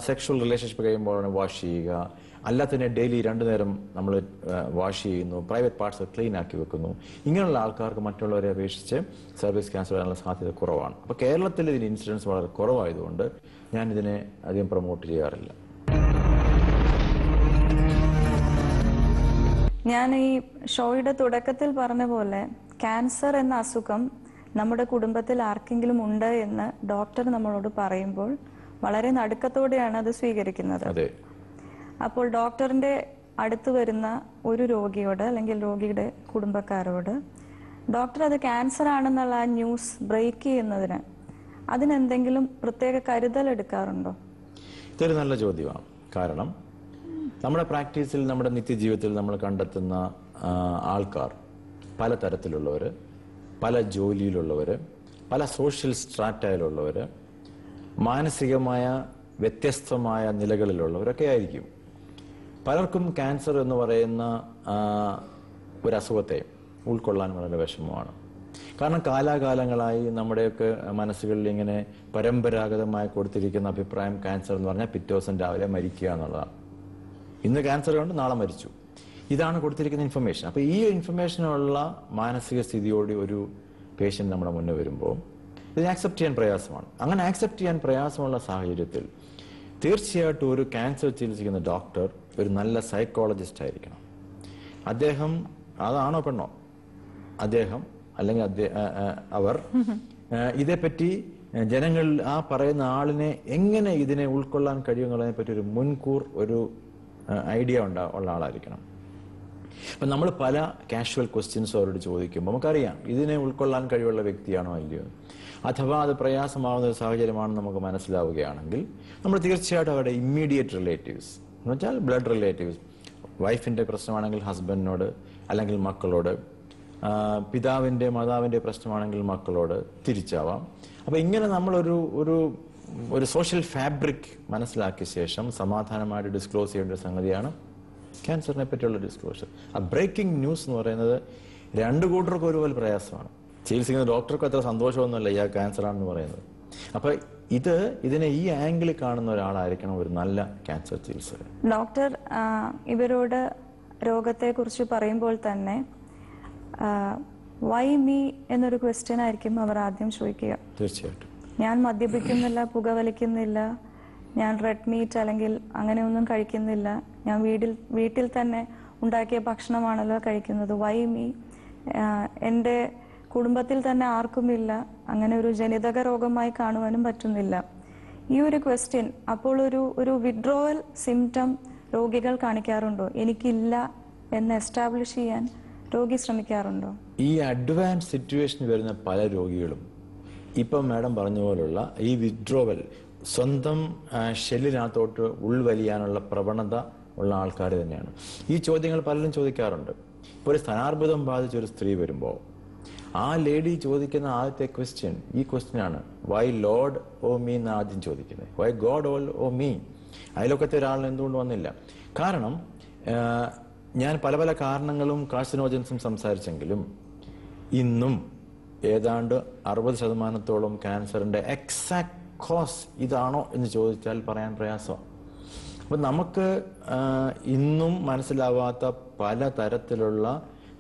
സെക്ഷൽ റിലേഷൻഷിപ്പ് കഴിയുമ്പോൾ വാഷ് ചെയ്യുക, അല്ലാത്തതിനെ ഡെയിലി 2 നേരം നമ്മൾ വാഷ് ചെയ്യുന്നു, പ്രൈവറ്റ് പാർട്സ് ക്ലീൻ ആക്കി വെക്കുന്നു, ഇങ്ങനെയുള്ള ആൾക്കാർക്ക് മറ്റുള്ളവരെ അപേക്ഷിച്ച് സർവീസ് ക്യാൻസർ വരാനുള്ള സാധ്യത കുറവാണ്. അപ്പോൾ കേരളത്തിൽ ഇതിന് ഇൻസിഡൻസ് വളരെ കുറവായതുകൊണ്ട് ഞാൻ ഇതിനെ അധികം പ്രൊമോട്ട് ചെയ്യാറില്ല. ഞാൻ ഈ ഷോയുടെ തുടക്കത്തിൽ പറഞ്ഞ പോലെ ക്യാൻസർ എന്ന അസുഖം നമ്മുടെ കുടുംബത്തിൽ ആർക്കെങ്കിലും ഉണ്ട് എന്ന് ഡോക്ടർ നമ്മളോട് പറയുമ്പോൾ വളരെ നടുക്കത്തോടെയാണ് അത് സ്വീകരിക്കുന്നത്. അപ്പോൾ ഡോക്ടറിന്റെ അടുത്ത് വരുന്ന ഒരു രോഗിയോട് അല്ലെങ്കിൽ രോഗിയുടെ കുടുംബക്കാരോട് ഡോക്ടർ അത് ക്യാൻസർ ആണെന്നുള്ള ആ ന്യൂസ് ബ്രേക്ക് ചെയ്യുന്നതിന് അതിനെന്തെങ്കിലും പ്രത്യേക കരുതൽ എടുക്കാറുണ്ടോ? ഇതൊരു നല്ല ചോദ്യമാണ്. കാരണം നമ്മുടെ പ്രാക്ടീസിൽ, നമ്മുടെ നിത്യജീവിതത്തിൽ നമ്മൾ കണ്ടെത്തുന്ന ആൾക്കാർ പല തരത്തിലുള്ളവർ, പല ജോലിയിലുള്ളവർ, പല സോഷ്യൽ സ്ട്രാറ്റയിലുള്ളവർ, മാനസികമായ വ്യത്യസ്തമായ നിലകളിലുള്ളവരൊക്കെ ആയിരിക്കും. പലർക്കും ക്യാൻസർ എന്ന് പറയുന്ന ഒരു അസുഖത്തെ ഉൾക്കൊള്ളാൻ വളരെ വിഷമമാണ്. കാരണം കാലാകാലങ്ങളായി നമ്മുടെയൊക്കെ മനസ്സുകളിൽ ഇങ്ങനെ പരമ്പരാഗതമായി കൊടുത്തിരിക്കുന്ന അഭിപ്രായം ക്യാൻസർ എന്ന് പറഞ്ഞാൽ പിറ്റേ ദിവസം രാവിലെ മരിക്കുക എന്നുള്ളതാണ്. ഇന്ന് ക്യാൻസർ കൊണ്ട് നാളെ മരിച്ചു, ഇതാണ് കൊടുത്തിരിക്കുന്ന ഇൻഫർമേഷൻ. അപ്പോൾ ഈ ഇൻഫർമേഷനുള്ള മാനസിക സ്ഥിതിയോട് ഒരു പേഷ്യൻ്റ് നമ്മുടെ മുന്നേ വരുമ്പോൾ ഇതിനെ ആക്സെപ്റ്റ് ചെയ്യാൻ പ്രയാസമാണ്. അങ്ങനെ ആക്സെപ്റ്റ് ചെയ്യാൻ പ്രയാസമുള്ള സാഹചര്യത്തിൽ തീർച്ചയായിട്ടും ഒരു ക്യാൻസർ ചികിത്സിക്കുന്ന ഡോക്ടർ ഒരു നല്ല സൈക്കോളജിസ്റ്റ് ആയിരിക്കണം. അദ്ദേഹം, അതാണോ പെണ്ണോ, അദ്ദേഹം അല്ലെങ്കിൽ അവർ ഇതേപ്പറ്റി ജനങ്ങൾ, ആ പറയുന്ന ആളിനെ എങ്ങനെ ഇതിനെ ഉൾക്കൊള്ളാൻ കഴിയുമെന്നുള്ളതിനെ പറ്റി ഒരു മുൻകൂർ ഒരു ഐഡിയ ഉള്ള ആളായിരിക്കണം. അപ്പം നമ്മൾ പല കാഷ്വൽ ക്വസ്റ്റ്യൻസ് അവരോട് ചോദിക്കുമ്പോൾ നമുക്കറിയാം ഇതിനെ ഉൾക്കൊള്ളാൻ കഴിവുള്ള വ്യക്തിയാണോ അല്ലയോ. അഥവാ അത് പ്രയാസമാവുന്ന ഒരു സാഹചര്യമാണെന്ന് നമുക്ക് മനസ്സിലാവുകയാണെങ്കിൽ നമ്മൾ തീർച്ചയായിട്ടും അവരുടെ ഇമ്മീഡിയറ്റ് റിലേറ്റീവ്സ് എന്ന് വെച്ചാൽ ബ്ലഡ് റിലേറ്റീവ്സ്, വൈഫിൻ്റെ പ്രശ്നമാണെങ്കിൽ ഹസ്ബൻഡിനോട് അല്ലെങ്കിൽ മക്കളോട്, പിതാവിൻ്റെ മാതാവിൻ്റെ പ്രശ്നമാണെങ്കിൽ മക്കളോട്, തിരിച്ചാവാം. അപ്പോൾ ഇങ്ങനെ നമ്മളൊരു ഒരു സോഷ്യൽ ഫാബ്രിക് മനസ്സിലാക്കിയ ശേഷം സമാധാനമായിട്ട് ഡിസ്ക്ലോസ് ചെയ്യേണ്ട ഒരു സംഗതിയാണ് ക്യാൻസറിനെ പറ്റിയുള്ള ഡിസ്ക്ലോഷർ. ആ ബ്രേക്കിംഗ് ന്യൂസ് എന്ന് പറയുന്നത് 2 കൂട്ടർക്കും ഒരുപോലെ പ്രയാസമാണ്. ചികിത്സിക്കുന്ന ഡോക്ടർക്കും അത്ര സന്തോഷമൊന്നുമല്ല ഈ ക്യാൻസർ ആണെന്ന് പറയുന്നത്. അപ്പൊ ഇതിനെ ഈ ആംഗിളിൽ കാണുന്ന ഒരാളായിരിക്കണം ഒരു നല്ല ക്യാൻസർ ചികിത്സകൻ. ഡോക്ടർ ഇവരോട് രോഗത്തെ കുറിച്ച് പറയുമ്പോൾ തന്നെ വൈ മീ എന്നൊരു ക്വസ്റ്റ്യൻ ആയിരിക്കും അവർ ആദ്യം ചോദിക്കുക. തീർച്ചയായിട്ടും. ഞാൻ മദ്യപിക്കുന്നില്ല, പുകവലിക്കുന്നില്ല, ഞാൻ റെഡ് മീറ്റ് അല്ലെങ്കിൽ അങ്ങനെയൊന്നും കഴിക്കുന്നില്ല, ഞാൻ വീട്ടിൽ തന്നെ ഉണ്ടാക്കിയ ഭക്ഷണമാണല്ലോ കഴിക്കുന്നത്, വൈ മീ? എൻ്റെ കുടുംബത്തിൽ തന്നെ ആർക്കുമില്ല, അങ്ങനെ ഒരു ജനിതക രോഗമായി കാണുവാനും പറ്റുന്നില്ല. ഈ ഒരു ക്വസ്റ്റ്യൻ അപ്പോൾ ഒരു വിഡ്രോവൽ സിംറ്റം രോഗികൾ കാണിക്കാറുണ്ടോ? എനിക്കില്ല എന്ന് എസ്റ്റാബ്ലിഷ് ചെയ്യാൻ രോഗി ശ്രമിക്കാറുണ്ടോ? ഈ അഡ്വാൻസ് സിറ്റുവേഷൻ വരുന്ന പല രോഗികളും ഇപ്പം മാഡം പറഞ്ഞ പോലുള്ള ഈ വിഡ്രോവൽ, സ്വന്തം ഷെല്ലിനകത്തോട്ട് ഉൾവലിയാനുള്ള പ്രവണത ഉള്ള ആൾക്കാർ തന്നെയാണ്. ഈ ചോദ്യങ്ങൾ പലരും ചോദിക്കാറുണ്ട്. ഇപ്പോൾ ഒരു സ്ഥാനാർബുദം ബാധിച്ച ഒരു സ്ത്രീ വരുമ്പോൾ ആ ലേഡി ചോദിക്കുന്ന ആദ്യത്തെ ക്വസ്റ്റ്യൻ ഈ ക്വസ്റ്റ്യനാണ്, വൈ ലോർഡ് ഓ മീ എന്ന് ആദ്യം ചോദിക്കുന്നത്. Y God oh me? അതിലൊക്കത്തെ ഒരാളിന് എന്തുകൊണ്ട് വന്നില്ല? കാരണം ഞാൻ പല പല കാരണങ്ങളും കാർസിനോജൻസും സംസാരിച്ചെങ്കിലും ഇന്നും ഏതാണ്ട് 60% ക്യാൻസറിന്റെ എക്സാക്ട് കോസ് ഇതാണോ എന്ന് ചോദിച്ചാൽ പറയാൻ പ്രയാസമാണ്. അപ്പം നമുക്ക് ഇന്നും മനസ്സിലാവാത്ത പല തരത്തിലുള്ള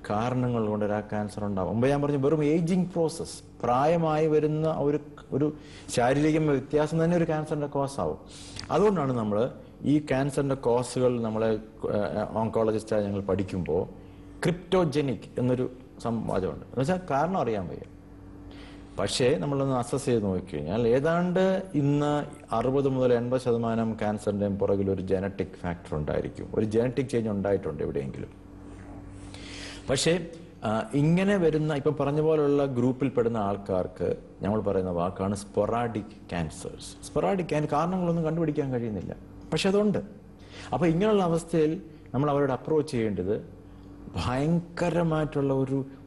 കാരണങ്ങൾ കൊണ്ട് ആ ക്യാൻസർ ഉണ്ടാവും. മുമ്പ് ഞാൻ പറഞ്ഞു വെറും ഏജിങ് പ്രോസസ്, പ്രായമായി വരുന്ന ഒരു ശാരീരിക വ്യത്യാസം തന്നെ ഒരു ക്യാൻസറിന്റെ കോസ് ആവും. അതുകൊണ്ടാണ് നമ്മൾ ഈ ക്യാൻസറിന്റെ കോസുകൾ നമ്മളെ ഓങ്കോളജിസ്റ്റായി ഞങ്ങൾ പഠിക്കുമ്പോൾ ക്രിപ്റ്റോജനിക് എന്നൊരു സംവാദമുണ്ട്. എന്ന് വെച്ചാൽ കാരണം അറിയാൻ വയ്യ. പക്ഷേ നമ്മളൊന്ന് അസസ് ചെയ്ത് നോക്കിക്കഴിഞ്ഞാൽ ഏതാണ്ട് ഇന്ന് 60 മുതൽ 80% ക്യാൻസറിന്റെയും പുറകിൽ ഒരു ജനറ്റിക് ഫാക്ടർ ഉണ്ടായിരിക്കും. ഒരു ജനറ്റിക് ചേഞ്ച് ഉണ്ടായിട്ടുണ്ട് എവിടെയെങ്കിലും. പക്ഷേ ഇങ്ങനെ വരുന്ന ഇപ്പം പറഞ്ഞ പോലുള്ള ഗ്രൂപ്പിൽ പെടുന്ന ആൾക്കാർക്ക് നമ്മൾ പറയുന്ന വാക്കാണ് സ്പൊറാഡിക് ക്യാൻസേഴ്സ്. സ്പൊറാഡിക് കാരണങ്ങളൊന്നും കണ്ടുപിടിക്കാൻ കഴിയുന്നില്ല, പക്ഷെ അതുണ്ട്. അപ്പോൾ ഇങ്ങനെയുള്ള അവസ്ഥയിൽ നമ്മൾ അവരോട് അപ്രോച്ച് ചെയ്യേണ്ടത് ഭയങ്കരമായിട്ടുള്ള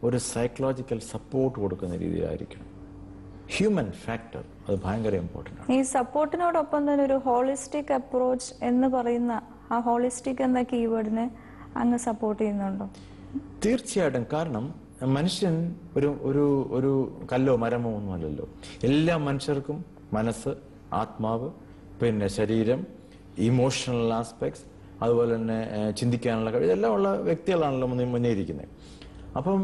ഒരു സൈക്കോളജിക്കൽ സപ്പോർട്ട് കൊടുക്കുന്ന രീതിയിലായിരിക്കണം. ഹ്യൂമൻ ഫാക്ടർ അത് ഭയങ്കര ഇമ്പോർട്ടൻ്റ് ആണ്. ഈ സപ്പോർട്ടിനോടൊപ്പം തന്നെ ഒരു ഹോളിസ്റ്റിക് അപ്രോച്ച് എന്ന് പറയുന്ന ആ ഹോളിസ്റ്റിക് എന്ന കീവേഡിനെ അങ്ങ് സപ്പോർട്ട് ചെയ്യുന്നുണ്ടോ? തീർച്ചയായിട്ടും. കാരണം മനുഷ്യൻ ഒരു കല്ലോ മരമോ ഒന്നുമല്ലല്ലോ. എല്ലാ മനുഷ്യർക്കും മനസ്സ്, ആത്മാവ്, പിന്നെ ശരീരം, ഇമോഷണൽ ആസ്പെക്ട്സ്, അതുപോലെ തന്നെ ചിന്തിക്കാനുള്ള കഴിവ്, ഇതെല്ലാം ഉള്ള വ്യക്തികളാണല്ലോ മുന്നേറിയിരിക്കുന്നത്. അപ്പം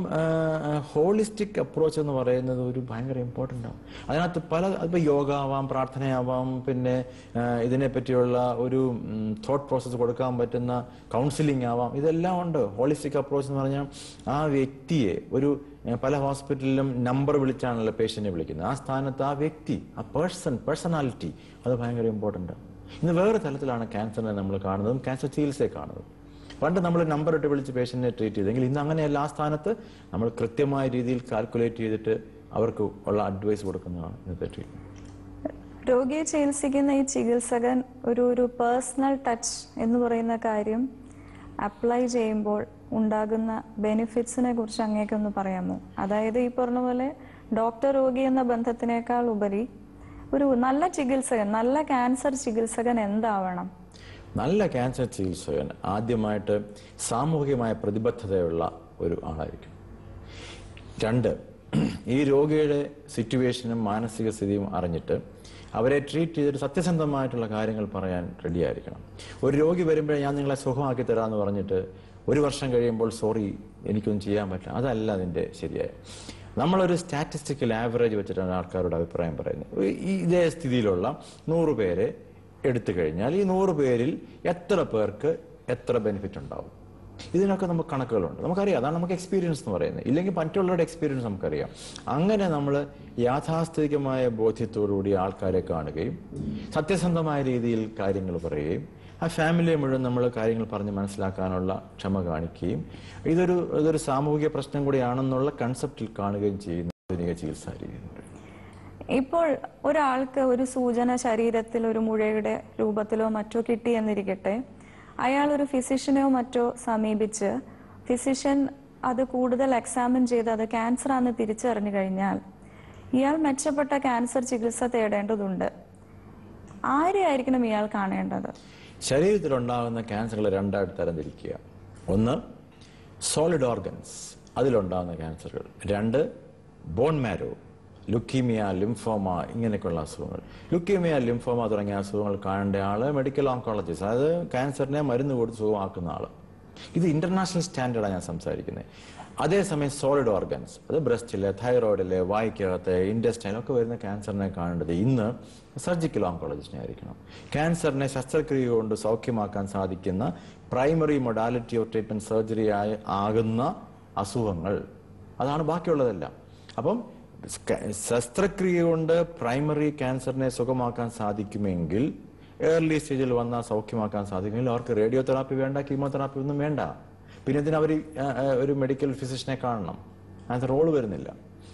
ഹോളിസ്റ്റിക് അപ്രോച്ച് എന്ന് പറയുന്നത് ഒരു ഭയങ്കര ഇമ്പോർട്ടൻ്റ് ആണ്. അതിനകത്ത് അതിപ്പോൾ യോഗ ആവാം, പ്രാർത്ഥനയാവാം, പിന്നെ ഇതിനെപ്പറ്റിയുള്ള ഒരു തോട്ട് പ്രോസസ്സ് കൊടുക്കാൻ പറ്റുന്ന കൗൺസിലിംഗ് ആവാം, ഇതെല്ലാം ഉണ്ട്. ഹോളിസ്റ്റിക് അപ്രോച്ച് എന്ന് പറഞ്ഞാൽ ആ വ്യക്തിയെ പല ഹോസ്പിറ്റലിലും നമ്പർ വിളിച്ചാണല്ലോ പേഷ്യന്റിനെ വിളിക്കുന്നത്. ആ സ്ഥാനത്ത് ആ വ്യക്തി, ആ പേഴ്സണാലിറ്റി, അത് ഭയങ്കര ഇമ്പോർട്ടൻ്റ് ആണ്. ഇന്ന് വേറെ തലത്തിലാണ് ക്യാൻസറിനെ നമ്മൾ കാണുന്നതും ക്യാൻസർ ചികിത്സയെ കാണുന്നതും. പണ്ട് നമ്മൾ നമ്പർ ഇട്ട് വിളിച്ച് പേഷ്യന്റിനെ ട്രീറ്റ് ചെയ്തെങ്കിൽ ഇന്ന് അങ്ങനെയല്ല. ആ സ്ഥാനത്ത് നമ്മൾ കൃത്യമായ രീതിയിൽ കാൽക്കുലേറ്റ് ചെയ്തിട്ട് അവർക്ക് ഉള്ള അഡ്വൈസ് കൊടുക്കുന്നതാണ് ഇന്നത്തെ ട്രീറ്റ്മെന്റ്. രോഗിയെ ചികിത്സിക്കുന്ന ഈ ചികിത്സകൻ ഒരു പേഴ്സണൽ ടച്ച് എന്ന് പറയുന്ന കാര്യം അപ്ലൈ ചെയ്യുമ്പോൾ ഉണ്ടാകുന്ന ബെനിഫിറ്റ്സിനെ കുറിച്ച് അങ്ങേക്കൊന്ന് പറയാമോ? അതായത് ഈ പറഞ്ഞ പോലെ ഡോക്ടർ രോഗി എന്ന ബന്ധത്തിനേക്കാൾ ഉപരി ഒരു നല്ല ചികിത്സകൻ, നല്ല ക്യാൻസർ ചികിത്സകൻ എന്താവണം? നല്ല ക്യാൻസർ ചികിത്സകൻ ആദ്യമായിട്ട് സാമൂഹികമായ പ്രതിബദ്ധതയുള്ള ഒരു ആളായിരിക്കും. 2, ഈ രോഗിയുടെ സിറ്റുവേഷനും മാനസിക സ്ഥിതിയും അറിഞ്ഞിട്ട് അവരെ ട്രീറ്റ് ചെയ്തിട്ട് സത്യസന്ധമായിട്ടുള്ള കാര്യങ്ങൾ പറയാൻ റെഡിയായിരിക്കണം. ഒരു രോഗി വരുമ്പോഴേ ഞാൻ നിങ്ങളെ സുഖമാക്കി തരാമെന്ന് പറഞ്ഞിട്ട് 1 വർഷം കഴിയുമ്പോൾ സോറി എനിക്കൊന്നും ചെയ്യാൻ പറ്റില്ല, അതല്ല അതിൻ്റെ ശരിയായ. നമ്മളൊരു സ്റ്റാറ്റിസ്റ്റിക്കൽ ആവറേജ് വെച്ചിട്ടാണ് ആൾക്കാരോട് അഭിപ്രായം പറയുന്നത്. ഇതേ സ്ഥിതിയിലുള്ള 100 പേരെ എടുത്തു കഴിഞ്ഞാൽ ഈ 100 പേരിൽ എത്ര പേർക്ക് എത്ര ബെനിഫിറ്റ് ഉണ്ടാവും, ഇതിനൊക്കെ നമുക്ക് കണക്കുകളുണ്ട്, നമുക്കറിയാം. അതാണ് നമുക്ക് എക്സ്പീരിയൻസ് എന്ന് പറയുന്നത്. ഇല്ലെങ്കിൽ മറ്റുള്ളവരുടെ എക്സ്പീരിയൻസ് നമുക്കറിയാം. അങ്ങനെ നമ്മൾ യാഥാസ്ഥിതികമായ ബോധ്യത്തോടുകൂടി ആൾക്കാരെ കാണുകയും സത്യസന്ധമായ രീതിയിൽ കാര്യങ്ങൾ പറയുകയും ആ ഫാമിലിയെ മുഴുവൻ നമ്മൾ കാര്യങ്ങൾ പറഞ്ഞ് മനസ്സിലാക്കാനുള്ള ക്ഷമ കാണിക്കുകയും ഇതൊരു സാമൂഹിക പ്രശ്നം കൂടിയാണെന്നുള്ള കൺസെപ്റ്റിൽ കാണുകയും ചെയ്യുന്ന ആധുനിക ചികിത്സാ രീതി. ഇപ്പോൾ ഒരാൾക്ക് ഒരു സൂചന ശരീരത്തിൽ ഒരു മുഴയുടെ രൂപത്തിലോ മറ്റോ കിട്ടിയെന്നിരിക്കട്ടെ, അയാൾ ഒരു ഫിസിഷ്യനെയോ മറ്റോ സമീപിച്ച് ഫിസിഷ്യൻ അത് കൂടുതൽ എക്സാമിൻ ചെയ്ത് അത് ക്യാൻസർ ആണെന്ന് തിരിച്ചറിഞ്ഞു കഴിഞ്ഞാൽ ഇയാൾ മെച്ചപ്പെട്ട ക്യാൻസർ ചികിത്സ തേടേണ്ടതുണ്ട്. ആരെയായിരിക്കണം ഇയാൾ കാണേണ്ടത്? ശരീരത്തിലുണ്ടാകുന്ന ക്യാൻസറുകൾ 2 ആയിട്ട് തരംതിരിക്കുക. 1 സോളിഡ് ഓർഗൻസ്, അതിലുണ്ടാകുന്ന ക്യാൻസറുകൾ. 2 ബോൺ മാരോ, ലുക്കീമിയ, ലിംഫോമ, ഇങ്ങനെയൊക്കെയുള്ള അസുഖങ്ങൾ. ലുക്കീമിയ, ലിംഫോമ തുടങ്ങിയ അസുഖങ്ങൾ കാണേണ്ട ആള് മെഡിക്കൽ ഓങ്കോളജിസ്റ്റ്, അതായത് ക്യാൻസറിനെ മരുന്ന് കൊടുത്ത് സുഖമാക്കുന്ന ആള്. ഇത് ഇന്റർനാഷണൽ സ്റ്റാൻഡേർഡാണ് ഞാൻ സംസാരിക്കുന്നത്. അതേസമയം സോളിഡ് ഓർഗൻസ്, അത് ബ്രസ്റ്റിലെ, തൈറോയിഡിലെ, വായ്ക്കകത്തെ, ഇൻഡസ്റ്റൈനൊക്കെ വരുന്ന ക്യാൻസറിനെ കാണേണ്ടത് ഇന്ന് സർജിക്കൽ ഓങ്കോളജിസ്റ്റിനെ ആയിരിക്കണം. ക്യാൻസറിനെ ശസ്ത്രക്രിയ കൊണ്ട് സൗഖ്യമാക്കാൻ സാധിക്കുന്ന primary modality of treatment surgery ആകുന്ന അസുഖങ്ങൾ, അതാണ് ബാക്കിയുള്ളതെല്ലാം. അപ്പം ശസ്ത്രക്രിയ കൊണ്ട് പ്രൈമറി ക്യാൻസറിനെ സുഖമാക്കാൻ സാധിക്കുമെങ്കിൽ, ഏർലി സ്റ്റേജിൽ വന്നാൽ സൗഖ്യമാക്കാൻ സാധിക്കുമെങ്കിൽ അവർക്ക് റേഡിയോ തെറാപ്പി വേണ്ട, കീമോതെറാപ്പി ഒന്നും വേണ്ട. പിന്നെ ഇതിന് അവർ ഒരു മെഡിക്കൽ ഫിസിഷ്യനെ കാണണം, അതിന് റോള് വരുന്നില്ല.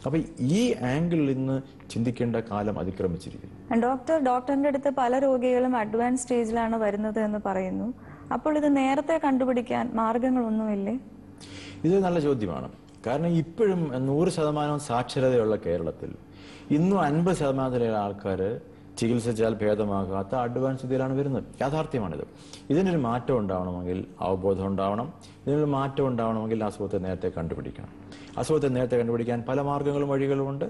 അപ്പൊ ഈ ആംഗിളിൽ ഇന്ന് ചിന്തിക്കേണ്ട കാലം അതിക്രമിച്ചിരിക്കുന്നു. ഡോക്ടറിന്റെ അടുത്ത് പല രോഗികളും അഡ്വാൻസ് സ്റ്റേജിലാണ് വരുന്നത് എന്ന് പറയുന്നു. അപ്പോൾ ഇത് നേരത്തെ കണ്ടുപിടിക്കാൻ മാർഗങ്ങളൊന്നുമില്ലേ? ഇത് നല്ല ചോദ്യമാണ്. കാരണം ഇപ്പോഴും 100% സാക്ഷരതയുള്ള കേരളത്തിൽ ഇന്നും 50% ആൾക്കാർ ചികിത്സിച്ചാൽ ഭേദമാകാത്ത അഡ്വാൻസ് സ്ഥിതിയിലാണ് വരുന്നത്. യാഥാർത്ഥ്യമാണിത്. ഇതിനൊരു മാറ്റം ഉണ്ടാവണമെങ്കിൽ അവബോധം ഉണ്ടാവണം. ഇതിനൊരു മാറ്റം ഉണ്ടാവണമെങ്കിൽ അസുഖത്തെ നേരത്തെ കണ്ടുപിടിക്കണം. അസുഖത്തെ നേരത്തെ കണ്ടുപിടിക്കാൻ പല മാർഗങ്ങളും വഴികളുമുണ്ട്.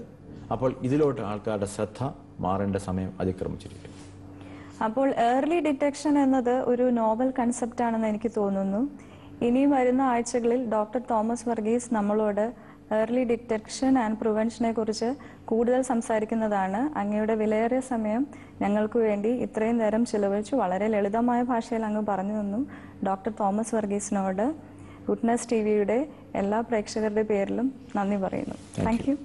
അപ്പോൾ ഇതിലോട്ട് ആൾക്കാരുടെ ശ്രദ്ധ മാറേണ്ട സമയം അതിക്രമിച്ചിരിക്കുന്നു. അപ്പോൾ ഏർലി ഡിറ്റക്ഷൻ എന്നത് ഒരു നോവൽ കൺസെപ്റ്റ് ആണെന്ന് എനിക്ക് തോന്നുന്നു. ഇനിയും വരുന്ന ആഴ്ചകളിൽ ഡോക്ടർ തോമസ് വർഗീസ് നമ്മളോട് ഏർലി ഡിറ്റക്ഷൻ ആൻഡ് പ്രിവെൻഷനെ കുറിച്ച് കൂടുതൽ സംസാരിക്കുന്നതാണ്. അങ്ങയുടെ വിലയേറിയ സമയം ഞങ്ങൾക്ക് വേണ്ടി ഇത്രയും നേരം ചിലവഴിച്ചു വളരെ ലളിതമായ ഭാഷയിൽ അങ്ങ് പറഞ്ഞു തന്നു. ഡോക്ടർ തോമസ് വർഗീസിനോട് ഗുഡ്നസ് ടിവിയുടെ എല്ലാ പ്രേക്ഷകരുടെ പേരിലും നന്ദി പറയുന്നു. Thank you.